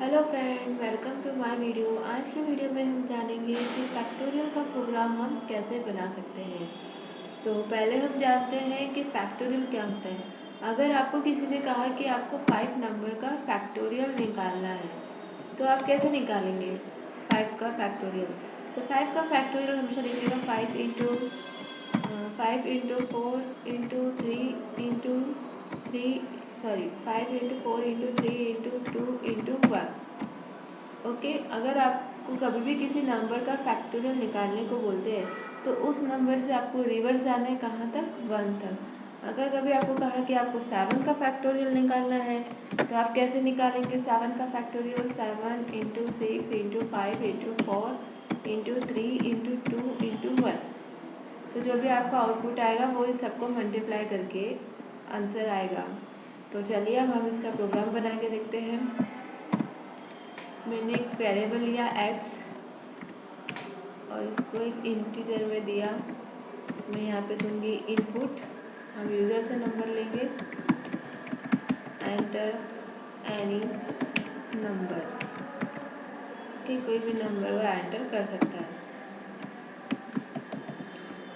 Hello friend, welcome to my video. आज की video में हम जानेंगे कि फैक्टोरियल का प्रोग्राम हम कैसे बना सकते हैं। तो पहले हम जानते हैं कि फैक्टोरियल क्या होता है। अगर आपको किसी ने कहा कि आपको 5 नंबर का फैक्टोरियल निकालना है, तो आप कैसे निकालेंगे 5 का फैक्टोरियल। तो 5 का फैक्टोरियल हमेशा लिखिएगा 5 इंटू 4 इंटू 3 इंटू 1। ओके, अगर आपको कभी भी किसी नंबर का फैक्टोरियल निकालने को बोलते हैं तो उस नंबर से आपको रिवर्स जाना है, कहाँ तक, 1 तक। अगर कभी आपको कहा कि आपको 7 का फैक्टोरियल निकालना है तो आप कैसे निकालेंगे 7 का factorial. 7 into 6 into 5 into 4 into 3 into 2 into 1। तो जो भी आपका आउटपुट आएगा वो इन सबको मल्टीप्लाई करके आंसर आएगा। तो चलिए अब हम इसका प्रोग्राम बना के देखते हैं। मैंने एक वेरिएबल लिया x और इसको एक इंटीजर में दिया। मैं यहाँ पे दूंगी इनपुट। हम यूज़र से नंबर लेंगे, एंटर एनी नंबर। कि कोई भी नंबर वो एंटर कर सकता है।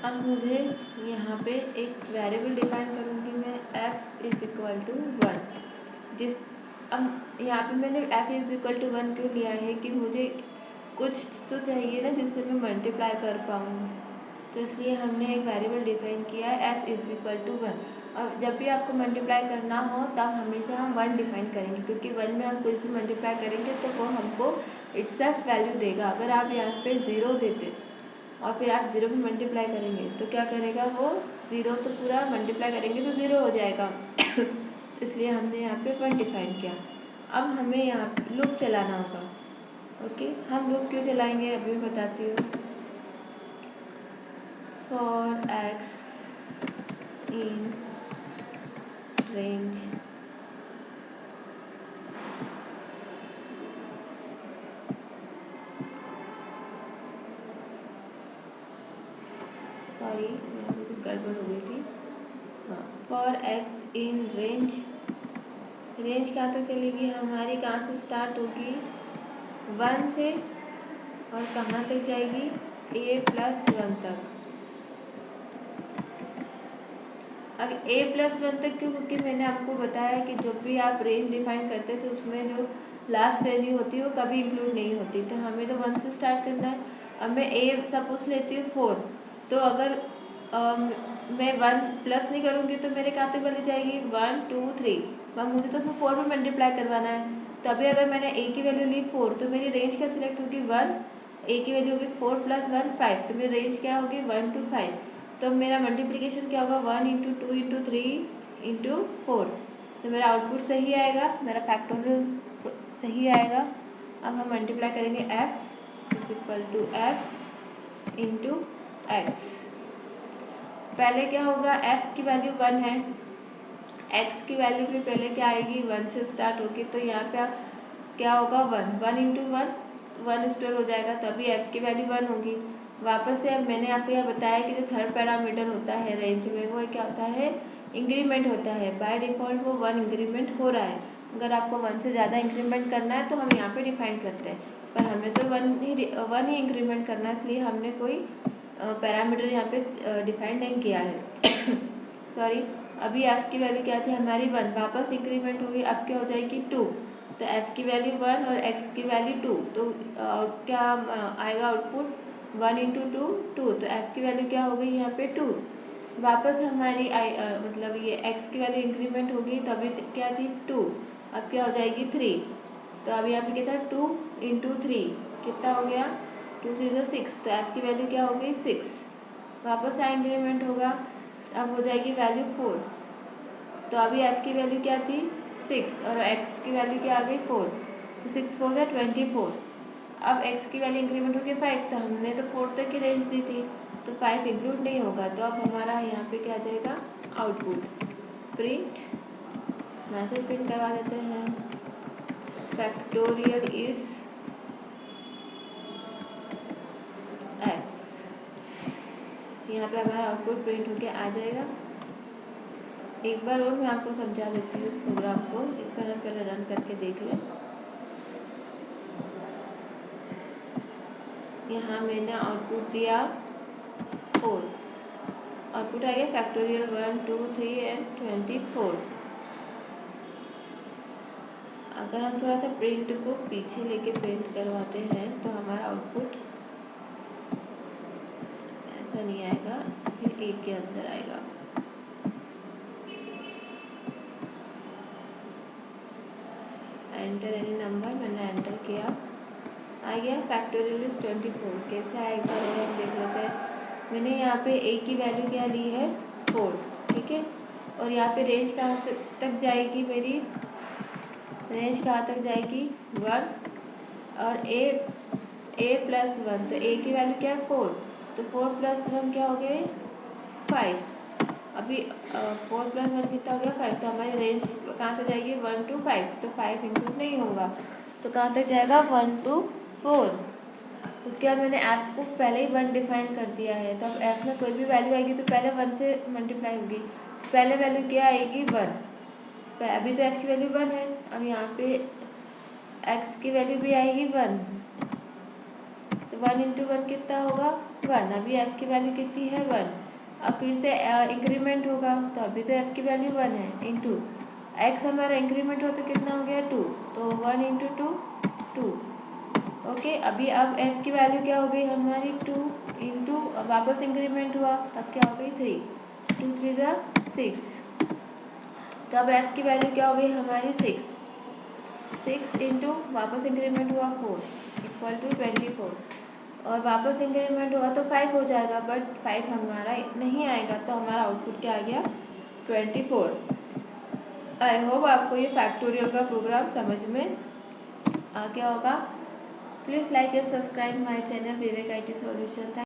अब मुझे यहाँ पे एक वेरिएबल डिफाइन करूँगी मैं, f=1। जिस अब यहाँ पे मैंने f=1 क्यों लिया है कि मुझे कुछ तो चाहिए ना जिससे मैं मल्टीप्लाई कर पाऊँ। तो इसलिए हमने एक वेरिएबल डिफाइन किया है f=1। और जब भी आपको मल्टीप्लाई करना हो तब हमेशा हम 1 डिफाइन करेंगे, क्योंकि 1 में हम कुछ भी मल्टीप्लाई करेंगे तो वो हमको इट्सेल्फ वैल्यू देगा। अगर आप यहाँ पे 0 देते और फिर आप 0 भी मल्टीप्लाई करेंगे तो क्या करेगा वो, 0 तो पूरा मल्टीप्लाई करेंगे तो 0 हो जाएगा। इसलिए हमने यहाँ पे 1 डिफाइन किया। अब हमें यहाँ लूप चलाना होगा। ओके, हम लूप क्यों चलाएंगे अभी मैं बताती हूँ। For x in range sorry यहाँ पे कुछ गड़बड़ हो गई थी। हाँ, for x in range. Range कहाँ तक चलेगी हमारी, कहाँ से स्टार्ट होगी, 1 से, और कहाँ तक जाएगी, a+1 तक। अब a+1 तक क्यों, क्योंकि मैंने आपको बताया कि जब भी आप रेंज डिफाइन करते हैं तो उसमें जो लास्ट वैल्यू होती है वो कभी इंक्लूड नहीं होती। तो हमें तो 1 से स्टार्ट करना है। अब मैं a सपोज लेती हूँ 4, तो अगर मैं 1 प्लस नहीं करूँगी तो मेरे कहाँ तक वैल्यू जाएगी, 1 2 3। अब मुझे तो उसमें 4 में मल्टीप्लाई करवाना है। तभी अगर मैंने a की वैल्यू ली 4 तो मेरी रेंज क्या सिलेक्ट होगी, 1। a की वैल्यू होगी 4 + 1 5, तो मेरी रेंज क्या होगी, 1 to 5। तो मेरा मल्टीप्लिकेशन क्या होगा, 1 इंटू 2 इंटू 3 इंटू 4। तो मेरा आउटपुट सही आएगा, मेरा फैक्टोरियल सही आएगा। अब हम मल्टीप्लाई करेंगे f इंटू एक्स। पहले क्या होगा, f की वैल्यू 1 है, x की वैल्यू भी पहले क्या आएगी, 1 से स्टार्ट होगी। तो यहाँ पे क्या होगा, 1 इंटू 1 स्टोर हो जाएगा, तभी f की वैल्यू 1 होगी। वापस से अब मैंने आपको यह बताया कि जो थर्ड पैरामीटर होता है रेंज में वो क्या होता है, इंक्रीमेंट होता है। बाय डिफ़ॉल्ट वो 1 इंक्रीमेंट हो रहा है। अगर आपको 1 से ज़्यादा इंक्रीमेंट करना है तो हम यहाँ पे डिफाइन करते हैं, पर हमें तो 1 ही इंक्रीमेंट करना है, इसलिए हमने कोई पैरामीटर यहाँ पे डिफाइन नहीं किया है। सॉरी, अभी f की वैल्यू क्या थी हमारी 1, वापस इंक्रीमेंट होगी, अब क्या हो जाएगी 2। तो f की वैल्यू 1 और x की वैल्यू 2, तो क्या आएगा आउटपुट, 1 इंटू 2 2। तो f की वैल्यू क्या हो गई यहाँ पे 2। वापस हमारी मतलब ये x की वैल्यू इंक्रीमेंट होगी, तभी क्या थी 2, अब क्या हो जाएगी 3। तो अब यहाँ पे क्या था, 2 इंटू 3 कितना हो गया, 2 3 6। तो f की वैल्यू क्या हो गई 6। वापस इंक्रीमेंट होगा, अब हो जाएगी वैल्यू 4। तो अभी f की वैल्यू क्या थी 6 और x की वैल्यू क्या आ गई 4। तो 6 4 जा 24। अब x की वैल्यू इंक्रीमेंट हो गई 5, तो हमने तो 4 तक की रेंज दी थी, तो 5 इंक्लूड नहीं होगा। तो अब हमारा यहाँ पे क्या आ जाएगा, आउटपुट प्रिंट, मैसेज प्रिंट करवा देते हैं, फैक्टोरियल इज f। यहाँ पे हमारा आउटपुट प्रिंट होके आ जाएगा। एक बार और मैं आपको समझा देती हूँ इस प्रोग्राम को, एक बार हम पहले रन करके देख लें। यहाँ मैंने आउटपुट दिया 4, आउटपुट आ गया फैक्टोरियल 1 2 3 एंड 24। अगर हम थोड़ा सा प्रिंट को पीछे लेके प्रिंट करवाते हैं तो हमारा आउटपुट ऐसा नहीं आएगा, फिर 1 के आंसर आएगा। एंटर एनी नंबर, मैंने एंटर किया, आ गया फैक्टोरियल इज 24। कैसे आएगा हम देख लेते हैं। मैंने यहाँ पे a की वैल्यू क्या ली है 4, ठीक है। और यहाँ पे रेंज कहाँ तक जाएगी, मेरी रेंज कहाँ तक जाएगी 1, और a प्लस 1, तो a की वैल्यू क्या है 4, तो 4 प्लस 1 क्या हो गए 5। अभी 4 प्लस 1 कितना हो गया 5, तो हमारी रेंज कहाँ तक जाएगी 1 to 5, तो 5 इंक्लूड नहीं होगा, तो कहाँ तक जाएगा 1 to 4। उसके बाद मैंने f को पहले ही 1 डिफाइन कर दिया है, तो अब f में कोई भी वैल्यू आएगी तो पहले 1 से मल्टीप्लाई होगी। पहले वैल्यू क्या आएगी 1, अभी तो f की वैल्यू 1 है, अब यहाँ पे x की वैल्यू भी आएगी 1, तो 1 इंटू 1 कितना होगा 1। अभी f की वैल्यू कितनी है 1, अब फिर से इंक्रीमेंट होगा, तो अभी तो f की वैल्यू 1 है, इंटू x हमारा इंक्रीमेंट हो तो कितना हो गया 2, तो 1 इंटू 2 2। ओके, अभी अब f की वैल्यू क्या हो गई हमारी 2 इंटू वापस इंक्रीमेंट हुआ तब क्या हो गई 3, 2 3 जा 6, तो अब f की वैल्यू क्या हो गई हमारी 6 इंटू वापस इंक्रीमेंट हुआ 4 इक्वल टू 24, और वापस इंक्रीमेंट होगा तो 5 हो जाएगा, बट 5 हमारा नहीं आएगा, तो हमारा आउटपुट क्या आ गया 24। आई होप आपको ये फैक्टोरियल का प्रोग्राम समझ में आ गया होगा। Please like and subscribe my channel Vivek IT solution.